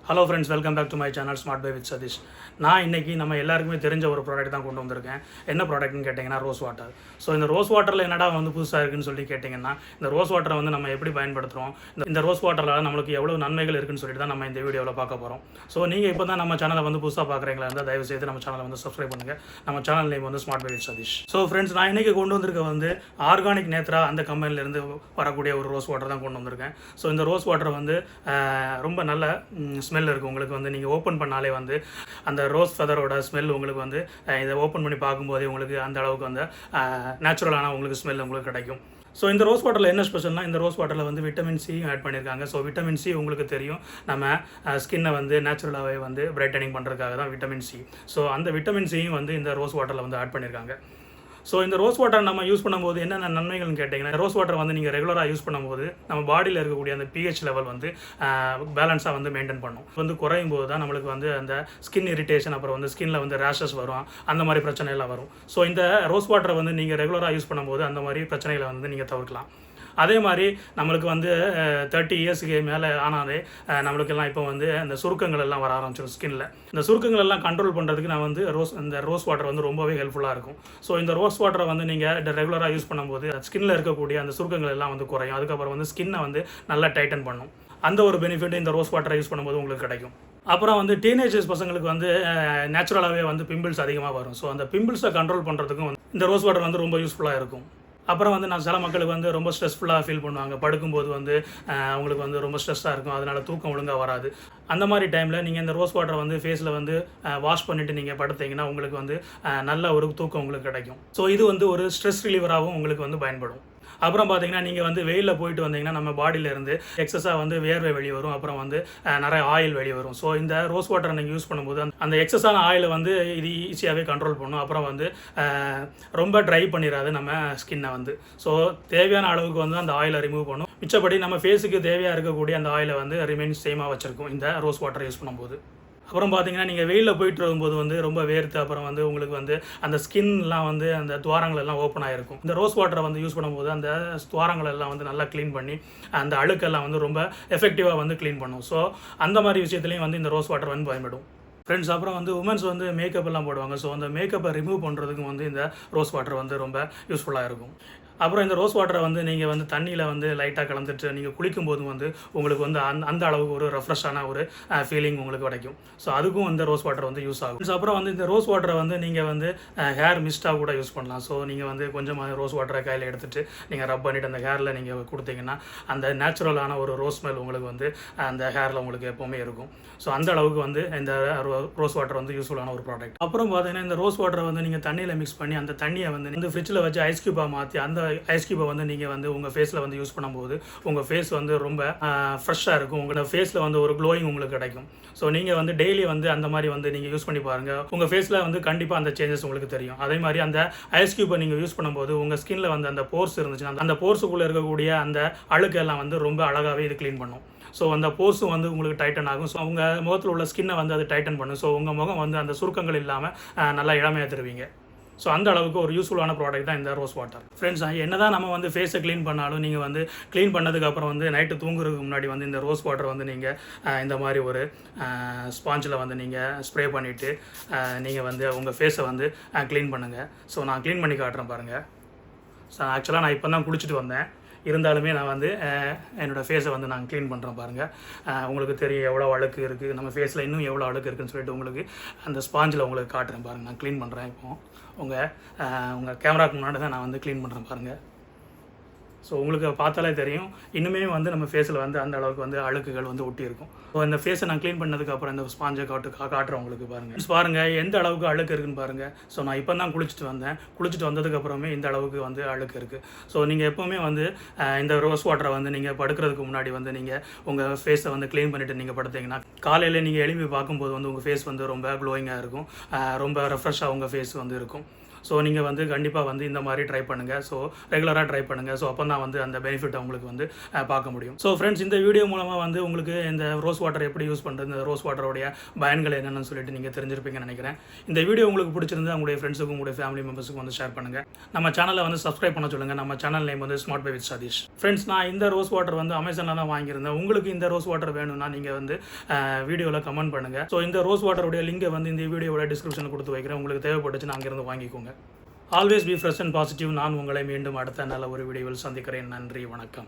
Hello friends, welcome back to my channel smart pi with Satish. நான் இன்றைக்கி நம்ம எல்லாருக்குமே தெரிஞ்ச ஒரு ப்ராடக்ட் தான் கொண்டு வந்திருக்கேன். என்ன ப்ராடக்ட்னு கேட்டிங்கன்னா ரோஸ் வாட்டர். ஸோ இந்த ரோஸ் வாட்டரில் என்னடா புதுசாக இருக்குன்னு சொல்லி கேட்டிங்கன்னா, இந்த ரோஸ் வாட்டரை நம்ம எப்படி பயன்படுத்துகிறோம், இந்த ரோஸ் வாட்டரில் நம்மளுக்கு எவ்வளோ நன்மைகள் இருக்குன்னு சொல்லிட்டு தான் நம்ம இந்த வீடியோவில் பார்க்க போகிறோம். ஸோ நீங்கள் இப்போ தான் நம்ம சேனலை புதுசாக பார்க்குறீங்களா இருந்தால் தயவுசெய்து நம்ம சேனலை சப்ஸ்கிரைப் பண்ணுங்கள். நம்ம channel name smart pi with Satish. So friends, நான் இன்றைக்கி கொண்டு வந்திருக்க ஆர்கானிக் நேத்ரா அந்த கம்பெனிலேருந்து வரக்கூடிய ஒரு ரோஸ் வாட்டர் தான் கொண்டு வந்திருக்கேன். ஸோ இந்த ரோஸ் வாட்டர் ரொம்ப நல்ல ஸ்மெல் இருக்குது. உங்களுக்கு நீங்கள் ஓப்பன் பண்ணாலே அந்த ரோஸ் ஃபெதரோட ஸ்மெல் உங்களுக்கு இதை ஓப்பன் பண்ணி பார்க்கும்போதே உங்களுக்கு அந்த அளவுக்கு நேச்சுரலான உங்களுக்கு ஸ்மெல் உங்களுக்கு கிடைக்கும். ஸோ இந்த ரோஸ் வாட்டரில் என்ன ஸ்பெஷல்னா, இந்த ரோஸ் வாட்டரில் விட்டமின் சி ஆட் பண்ணியிருக்காங்க. ஸோ விட்டமின் சி உங்களுக்கு தெரியும், நம்ம ஸ்கின்னை நேச்சுரலாகவே பிரைட்டனிங் பண்ணுறதுக்காக தான் விட்டமின் சி. ஸோ அந்த விட்டமின் சியும் இந்த ரோஸ் வாட்டரில் ஆட் பண்ணியிருக்காங்க. ஸோ இந்த ரோஸ் வாட்டர் நம்ம யூஸ் பண்ணும்போது என்னென்ன நன்மைகள்னு கேட்டிங்கன்னா, ரோஸ் வாட்டர் நீங்கள் ரெகுலராக யூஸ் பண்ணும்போது நம்ம பாடியில் இருக்கக்கூடிய அந்த பிஹெச் லெவல் பேலன்ஸாக மெயின்டைன் பண்ணும். குறையும் போது தான் நம்மளுக்கு அந்த ஸ்கின் இரிட்டேஷன், அப்புறம் ஸ்கின்னில் ரேஷஸ் வரும், அந்த மாதிரி பிரச்சனைலாம் வரும். ஸோ இந்த ரோஸ் வாட்டரை நீங்கள் ரெகுலராக யூஸ் பண்ணும்போது அந்த மாதிரி பிரச்சனைகளை நீங்கள் தவிர்க்கலாம். அதே மாதிரி நம்மளுக்கு 30 இயர்ஸுக்கு மேலே ஆனாலே நம்மளுக்கெல்லாம் இப்போ அந்த சுருக்கங்கள் எல்லாம் வர ஆரம்பிச்சிடும் ஸ்கின்னில். இந்த சுருக்கங்கள் எல்லாம் கண்ட்ரோல் பண்ணுறதுக்கு நான் இந்த ரோஸ் வாட்டர் ரொம்பவே ஹெல்ப்ஃபுல்லாக இருக்கும். ஸோ இந்த ரோஸ் வாட்டரை நீங்கள் ரெகுலராக யூஸ் பண்ணும்போது ஸ்கின்னில் இருக்கக்கூடிய அந்த சுருக்கங்கள் எல்லாம் குறையும். அதுக்கப்புறம் ஸ்கின்னை நல்லா டைட்டன் பண்ணும். அந்த ஒரு பெனிஃபிட் இந்த ரோஸ் வாட்டரை யூஸ் பண்ணும்போது உங்களுக்கு கிடைக்கும். அப்புறம் டீனேஜர்ஸ் பசங்களுக்கு நேச்சுரலாகவே பிம்பிள்ஸ் அதிகமாக வரும். ஸோ அந்த பிம்பிள்ஸை கண்ட்ரோல் பண்ணுறதுக்கும் இந்த ரோஸ் வாட்டர் ரொம்ப யூஸ்ஃபுல்லாக இருக்கும். அப்புறம் நான் சில மக்களுக்கு ரொம்ப ஸ்ட்ரெஸ்ஃபுல்லாக ஃபீல் பண்ணுவாங்க. படுக்கும்போது அவங்களுக்கு ரொம்ப ஸ்ட்ரெஸ்ஸாக இருக்கும், அதனால் தூக்கம் ஒழுங்காக வராது. அந்த மாதிரி டைமில் நீங்கள் இந்த ரோஸ் வாட்டரை ஃபேஸில் வாஷ் பண்ணிவிட்டு நீங்கள் படுத்தீங்கன்னா உங்களுக்கு நல்ல ஒரு தூக்கம் உங்களுக்கு கிடைக்கும். ஸோ இது ஒரு ஸ்ட்ரெஸ் ரிலீவராகவும் உங்களுக்கு பயன்படும். அப்புறம் பார்த்தீங்கன்னா, நீங்கள் வெயிலில் போயிட்டு வந்தீங்கன்னா நம்ம பாடியிலேருந்து எக்ஸஸாக வேர்வை வெளியே வரும், அப்புறம் நிறைய ஆயில் வெளியே வரும். ஸோ இந்த ரோஸ் வாட்டரை நீங்கள் யூஸ் பண்ணும்போது அந்த எக்ஸஸான ஆயிலை இது ஈஸியாகவே கண்ட்ரோல் பண்ணும். அப்புறம் ரொம்ப ட்ரை பண்ணிடாது நம்ம ஸ்கின்னை. ஸோ தேவையான அளவுக்கு அந்த ஆயிலை ரிமூவ் பண்ணும். மிச்சப்படி நம்ம ஃபேஸுக்கு தேவையாக இருக்கக்கூடிய அந்த ஆயிலை ரிமைன் சேமாக வச்சுருக்கும் இந்த ரோஸ் வாட்டரை யூஸ் பண்ணும்போது. அப்புறம் பார்த்தீங்கன்னா, நீங்கள் வெயிலில் போயிட்டு வரும்போது ரொம்ப வேர்த்து, அப்புறம் உங்களுக்கு அந்த ஸ்கின்லாம் அந்த துவாரங்கள் எல்லாம் ஓப்பன் ஆகிருக்கும். இந்த ரோஸ் வாட்டரை யூஸ் பண்ணும்போது அந்த துவாரங்கள் எல்லாம் நல்லா க்ளீன் பண்ணி அந்த அழுக்கெல்லாம் ரொம்ப எஃபெக்டிவாக க்ளீன் பண்ணும். ஸோ அந்த மாதிரி விஷயத்துலையும் இந்த ரோஸ் வாட்டர் பயன்படும். ஃப்ரெண்ட்ஸ், அப்புறம் உமன்ஸ் மேக்கப் எல்லாம் போடுவாங்க. ஸோ அந்த மேக்கப்பை ரிமூவ் பண்ணுறதுக்கும் இந்த ரோஸ் வாட்டர் ரொம்ப யூஸ்ஃபுல்லாக இருக்கும். அப்புறம் இந்த ரோஸ் வாட்டரை நீங்கள் தண்ணியில் லைட்டாக கலந்துட்டு நீங்கள் குளிக்கும்போது உங்களுக்கு அந்த அளவுக்கு ஒரு ரெஃப்ரெஷ்ஷான ஒரு ஃபீலிங் உங்களுக்கு கிடைக்கும். ஸோ அதுக்கும் இந்த ரோஸ் வாட்டர் யூஸ் ஆகும். அப்புறம் இந்த ரோஸ் வாட்டரை நீங்கள் ஹேர் மிஸ்ட்டாக கூட யூஸ் பண்ணலாம். ஸோ நீங்கள் கொஞ்சமாக ரோஸ் வாட்டரை கையில் எடுத்துகிட்டு நீங்கள் ரப் பண்ணிவிட்டு அந்த ஹேரில் நீங்கள் கொடுத்தீங்கன்னா அந்த நேச்சுரலான ஒரு ரோஸ் ஸ்மெல் உங்களுக்கு அந்த ஹேரில் உங்களுக்கு எப்போவுமே இருக்கும். ஸோ அந்த அளவுக்கு இந்த ரோஸ் வாட்டர் யூஸ்ஃபுல்லான ஒரு ப்ராடக்ட். அப்புறம் பார்த்தீங்கன்னா, இந்த ரோஸ் வாட்டரை நீங்கள் தண்ணியில் மிக்ஸ் பண்ணி அந்த தண்ணியை ஃப்ரிட்ஜில் வச்சு ஐஸ் க்யூபாக மாற்றி அந்த ஐஸ் க்யூபை நீங்கள் உங்கள் ஃபேஸில் யூஸ் பண்ணும்போது உங்கள் ஃபேஸ் ரொம்ப ஃப்ரெஷ்ஷாக இருக்கும். உங்கள் ஃபேஸில் ஒரு க்ளோயிங் உங்களுக்கு கிடைக்கும். ஸோ நீங்கள் டெய்லி அந்த மாதிரி நீங்கள் யூஸ் பண்ணி பாருங்கள். உங்கள் ஃபேஸில் கண்டிப்பாக அந்த சேஞ்சஸ் உங்களுக்கு தெரியும். அதே மாதிரி அந்த ஐஸ் க்யூபை நீங்கள் யூஸ் பண்ணும்போது உங்கள் ஸ்கின்னில் அந்த போர்ஸ் இருந்துச்சுன்னா அந்த போர்ஸுக்குள்ளே இருக்கக்கூடிய அந்த அழுக்கெல்லாம் ரொம்ப அழகாகவே இது க்ளீன் பண்ணும். ஸோ அந்த போர்ஸும் உங்களுக்கு டைட்டன் ஆகும். ஸோ உங்கள் முகத்தில் உள்ள ஸ்கின்னை அது டைட்டன் பண்ணும். ஸோ உங்கள் முகம் அந்த சுருக்கங்கள் இல்லாமல் நல்லா இளமையாக தருவீங்க. ஸோ அந்த அளவுக்கு ஒரு யூஸ்ஃபுல்லான ப்ராடக்ட் தான் இந்த ரோஸ் வாட்டர். ஃப்ரெண்ட்ஸ், என்ன தான் நம்ம ஃபேஸை க்ளீன் பண்ணாலும் நீங்கள் க்ளீன் பண்ணதுக்கப்புறம் நைட்டு தூங்குறதுக்கு முன்னாடி இந்த ரோஸ் வாட்டர் நீங்கள் இந்த மாதிரி ஒரு ஸ்பாஞ்சில் நீங்கள் ஸ்ப்ரே பண்ணிவிட்டு நீங்கள் உங்கள் ஃபேஸை க்ளீன் பண்ணுங்கள். ஸோ நான் க்ளீன் பண்ணி காட்டுறேன் பாருங்கள். ஸோ ஆக்சுவலாக நான் இப்போ தான் குளிச்சுட்டு வந்தேன். இருந்தாலுமே நான் என்னோடய ஃபேஸை நான் க்ளீன் பண்ணுறேன் பாருங்கள். உங்களுக்கு தெரியும் எவ்வளோ அழுக்கு இருக்குது, நம்ம ஃபேஸில் இன்னும் எவ்வளோ அழுக்கு இருக்குதுன்னு சொல்லிட்டு உங்களுக்கு அந்த ஸ்பாஞ்சில் உங்களுக்கு காட்டுறேன் பாருங்கள். நான் க்ளீன் பண்ணுறேன். இப்போது உங்கள் கேமராக்கு முன்னாடி தான் நான் க்ளீன் பண்ணுறேன் பாருங்கள். ஸோ உங்களுக்கு பார்த்தாலே தெரியும், இன்னுமே நம்ம ஃபேஸில் அந்த அளவுக்கு அழுக்குகள் ஒட்டி இருக்கும். ஸோ இந்த ஃபேஸை நான் க்ளீன் பண்ணதுக்கப்புறம் இந்த ஸ்பாஞ்சை காட்டுறேன் உங்களுக்கு பாருங்கள் எந்த அளவுக்கு அழுக்கு இருக்குதுன்னு பாருங்கள். ஸோ நான் இப்போ தான் குளிச்சுட்டு வந்ததுக்கப்புறமே இந்த அளவுக்கு அழுக்கு இருக்குது. ஸோ நீங்கள் எப்போவுமே இந்த ரோஸ் வாட்டரை நீங்கள் படுக்கிறதுக்கு முன்னாடி நீங்கள் உங்கள் ஃபேஸை க்ளீன் பண்ணிவிட்டு நீங்கள் படுத்தீங்கன்னா காலையில் நீங்கள் எழுப்பி பார்க்கும்போது உங்கள் ஃபேஸ் ரொம்ப க்ளோயிங்காக இருக்கும், ரொம்ப ரெஃப்ரெஷ்ஷாக உங்கள் ஃபேஸ் இருக்கும். ஸோ நீங்கள் வந்து கண்டிப்பாக வந்து இந்த மாதிரி ட்ரை பண்ணுங்கள். ஸோ ரெகுலராக ட்ரை பண்ணுங்கள். ஸோ அப்போ தான் வந்து அந்த பெனிஃபிட் உங்களுக்கு வந்து பார்க்க முடியும். ஸோ ஃப்ரெண்ட்ஸ், இந்த வீடியோ மூலமாக வந்து உங்களுக்கு இந்த ரோஸ் வாட்டர் எப்படி யூஸ் பண்ணுறது, இந்த ரோஸ் வாட்டருடைய பயன்கள் என்னென்னு சொல்லிட்டு நீங்கள் தெரிஞ்சிருப்பீங்கன்னு நினைக்கிறேன். இந்த வீடியோ உங்களுக்கு பிடிச்சிருந்தா உங்களுடைய ஃப்ரெண்ட்ஸுக்கும் உங்களுடைய ஃபேமிலி மெம்பர்ஸுக்கும் வந்து ஷேர் பண்ணுங்கள். நம்ம சேனலை வந்து சப்ஸ்கிரைப் பண்ண சொல்லுங்கள். நம்ம சேனல் நேம் வந்து smart pi with Satish. Friends, நான் இந்த ரோஸ் வாட்டர் வந்து அமேசானில் தான் வாங்கியிருந்தேன். உங்களுக்கு இந்த ரோஸ் வாட்டர் வேணும்னா நீங்கள் வந்து வீடியோவில் கமெண்ட் பண்ணுங்கள். ஸோ இந்த ரோஸ் வாட்டருடைய லிங்கை வந்து இந்த வீடியோவோட டிஸ்கிரிப்ஷனில் கொடுத்து வைக்கிறேன். உங்களுக்கு தேவைப்பட்டுச்சுன்னா அங்கேருந்து வாங்கிக்கோங்க. Always be fresh and positive. நான் உங்களை மீண்டும் அடுத்த நல்ல ஒரு வீடியோவில் சந்திக்கிறேன். நன்றி, வணக்கம்.